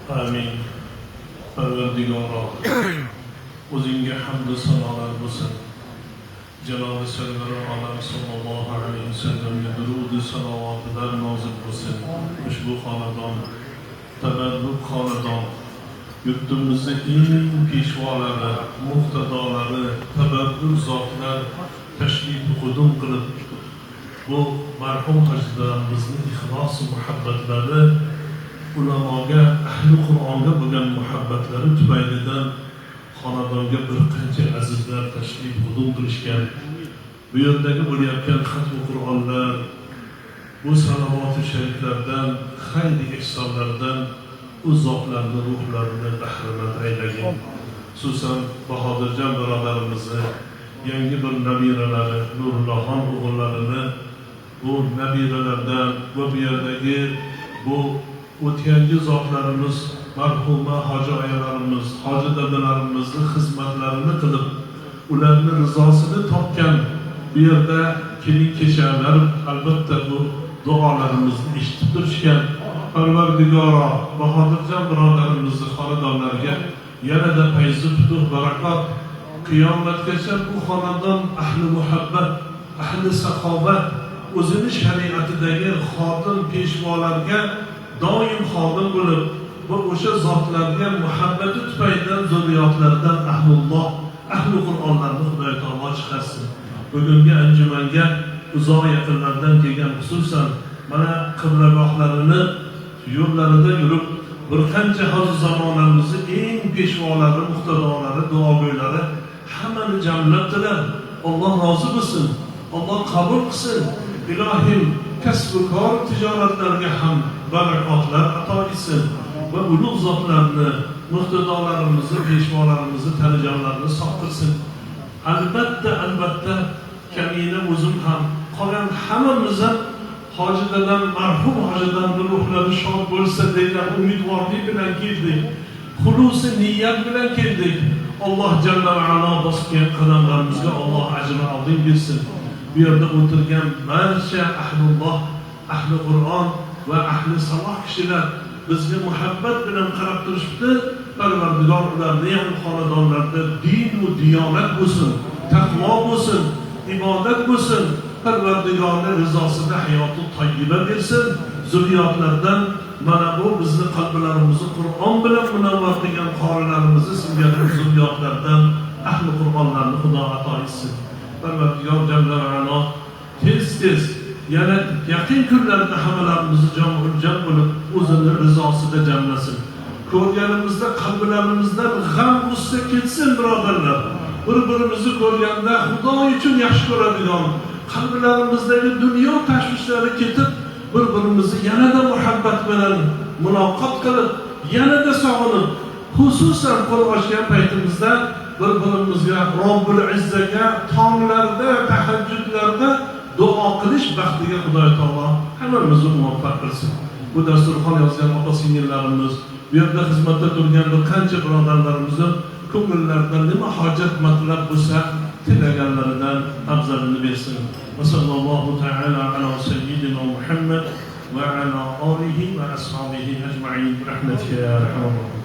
Amin. Parvardigoro, o'zingga hamdu sanolar bo'lsin. Janobi Sarvari olam sallallohu alayhi vasallamga durud-u salovatlar nozil bo'lsin. Ushbu xonadon, tabarruk xonadon, yurtimizning eng peshvolari, muqtadolari, tabarruk zotlar tashrif qudum qilib, bu marhum hojlarimizning ixlos va muhabbatlari, ulamoga, ahli Qur'onga bo'lgan muhabbatlari tufaylidan xonadonga bir qancha azizlar tashrif qudum qilishgan. Bu yerdagi bo'layotgan xatm Qur'onlar, bu salovat-u shariflardan, xayr ihsonlardan u zotlarni ruhlarini bahramand aylagan. Xususan Bahodirjon birodarimizni yangi bir nabiralari, Nurullohxon o'g'illarini bu nabiralardan va bu yerdagi bu o'tgangi zotlarimiz, marhuma hoji oyalarimiz, hoji dadalarimizni xizmatlarini qilib, ularni rizosini topgan bu yerda kelin-kechalar albatta bu duolarimizni eshitib turishgan. Parvardigoro, Bahodirjon birodarimizni xonadonlariga yanada fayzu futuh barakot, qiyomatgacha bu xonadon ahli muhabbat, ahli saxovat, o'zini shariatidagi xotin peshvolarga doim xodim bo'lib va o'sha zotlarga muhabbati tufaylidan zurriyotlaridan ahlulloh, ahli Qur'onlarni Xudoy taolo chiqarsin. Bugungi anjumanga uzoq yaqinlardan kelgan, xususan mana qiblagohlarini yo'llarida yurib bir qancha hozir zamonamizning eng peshvolari, muqtadolari, duogo'ylari hammani jamlabdilar. Alloh rozi bo'lsin, Alloh qabul qilsin. Ilohim kasb-u kor tijoratlarga ham barakotlar ato etsin va ulug' zotlarni, muqtadolarimizni, peshvolarimizni, tanijonlarni sog' qilsin. Albatta kamina o'zim ham qolgan hammamiz ham hoji dadam, marhum hoji dadamning ruhlari shod bo'lsa degan umidvorlik bilan keldik. Xulusi niyat bilan keldik. Alloh jalla va ala bosgan qadamlarimizga Alloh ajrini azim bersin. Bu yerda o'tirgan barcha ahlulloh, ahli Qur'on va ahli saloh kishilar bizga muhabbat bilan qarab turishibdi. Parvardigor ularni ham xonadonlarda din va diyonat bo'lsin, taqvo bo'lsin, ibodat bo'lsin. Parvardigorning rizosida hayoti tayyiba bersin. Zurriyotlardan mana bu bizni qalblarimizni Qur'on bilan munavvar qilgan qorilarimizni singari zurriyotlardan ahli Qur'onlarni Xudo ato etsin. Parvardigor jalla va ala tez yana yaqin kunlarda hammalarimizni jon bo'lib o'zini rizosida jamlasin. Ko'rganimizda qalblarimizdan g'am g'ussa ketsin birodarlar. Bir-birimizni ko'rganda Xudo uchun yaxshi ko'radigan, qalblarimizdagi dunyo tashvishlari ketib, bir-birimizni yanada muhabbat bilan muloqot qilib, yanada sog'inib, xususan qo'l ochgan paytimizda bir-birimizga Robbul Izzaga tonglarda, tahajjudlarda duo qilish baxtiga Xudoy taolo hammamizni muvaffaq qilsin. Bu dasturxon yozgan ota-singillarimiz, bu yerda xizmatda turgan bir qancha birodarlarimizni ko'ngillaridan nima hojat matlab bo'lsa, tilaganlaridan afzalini bersin. Va sallallohu ta'ala ala sayyidina Muhammad va ala alihi va ashabihi ajma'in. Rahmatika ya arhamar rohimin.